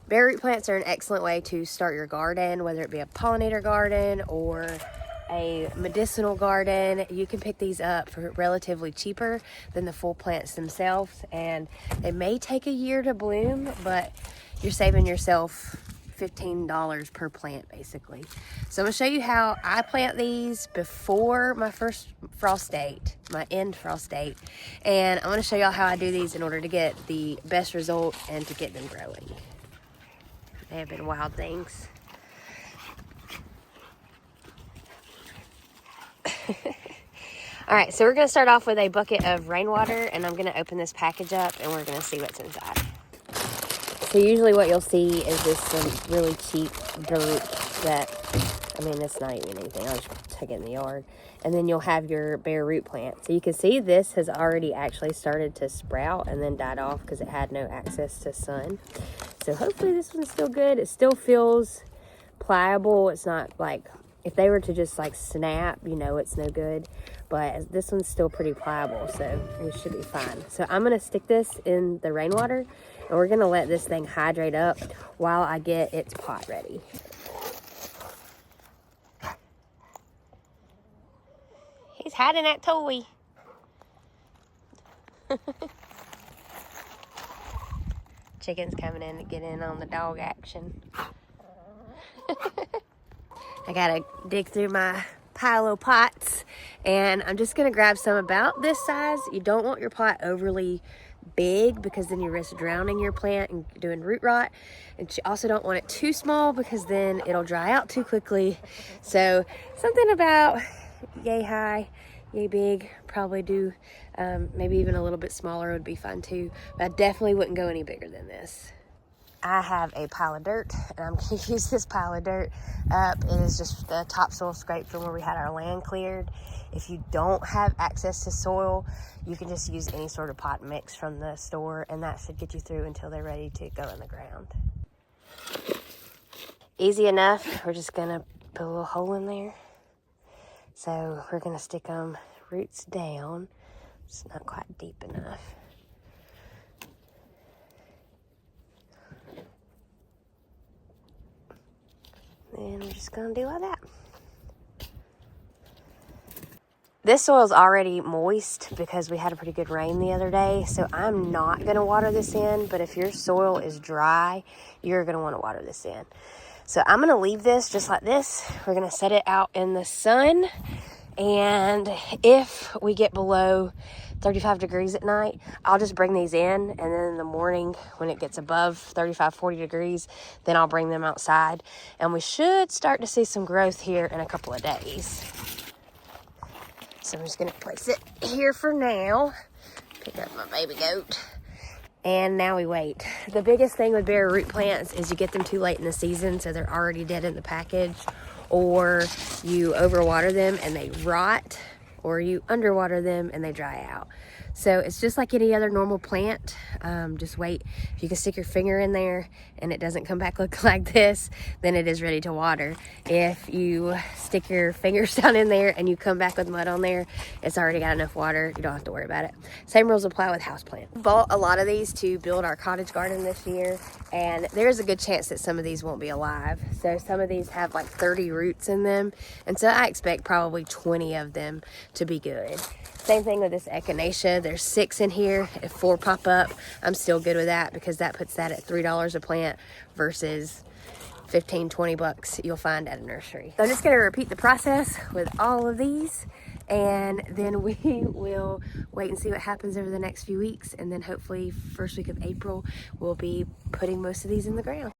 Bare root plants are an excellent way to start your garden, whether it be a pollinator garden or a medicinal garden. You can pick these up for relatively cheaper than the full plants themselves, and they may take a year to bloom, but you're saving yourself $15 per plant basically. So I'm gonna show you how I plant these before my first frost date, my end frost date, and I'm gonna show y'all how I do these in order to get the best result and to get them growing. They have been wild things. All right, so we're gonna start off with a bucket of rainwater, and I'm gonna open this package up and we're gonna see what's inside. So usually what you'll see is this some really cheap dirt that, I mean, it's not even anything. I'll just take it in the yard. And then you'll have your bare root plant. So you can see this has already actually started to sprout and then died off because it had no access to sun. So hopefully this one's still good. It still feels pliable. It's not like, if they were to just like snap, you know, it's no good. But this one's still pretty pliable, so it should be fine. So I'm gonna stick this in the rainwater, and we're gonna let this thing hydrate up while I get its pot ready. He's hiding that toy. Chicken's coming in to get in on the dog action. I gotta dig through my pile of pots, and I'm just gonna grab some about this size. You don't want your pot overly big because then you risk drowning your plant and doing root rot, and you also don't want it too small because then it'll dry out too quickly. So something about yay high, yay big, probably do. Maybe even a little bit smaller would be fine too, but I definitely wouldn't go any bigger than this. I have a pile of dirt, and I'm going to use this pile of dirt up. It is just the topsoil scraped from where we had our land cleared. If you don't have access to soil, you can just use any sort of pot mix from the store, and that should get you through until they're ready to go in the ground. Easy enough. We're just going to put a little hole in there. So we're going to stick them roots down. It's not quite deep enough. And we're just gonna do like that. This soil's already moist because we had a pretty good rain the other day, so I'm not gonna water this in, but if your soil is dry, you're gonna wanna water this in. So I'm gonna leave this just like this. We're gonna set it out in the sun, and if we get below 35 degrees at night, I'll just bring these in, and then in the morning when it gets above 35, 40 degrees, then I'll bring them outside, and we should start to see some growth here in a couple of days. So I'm just gonna place it here for now. Pick up my baby goat. And now we wait. The biggest thing with bare root plants is you get them too late in the season, so they're already dead in the package, or you overwater them and they rot, or you underwater them and they dry out. So it's just like any other normal plant. Just wait. If you can stick your finger in there and it doesn't come back looking like this, then it is ready to water. If you stick your fingers down in there and you come back with mud on there, it's already got enough water. You don't have to worry about it. Same rules apply with houseplants. Bought a lot of these to build our cottage garden this year, and there's a good chance that some of these won't be alive. So some of these have like 30 roots in them, and so I expect probably 20 of them to be good. Same thing with this echinacea. There's 6 in here. If 4 pop up, I'm still good with that because that puts that at $3 a plant versus 15, 20 bucks you'll find at a nursery. So I'm just gonna repeat the process with all of these, and then we will wait and see what happens over the next few weeks, and then hopefully first week of April we'll be putting most of these in the ground.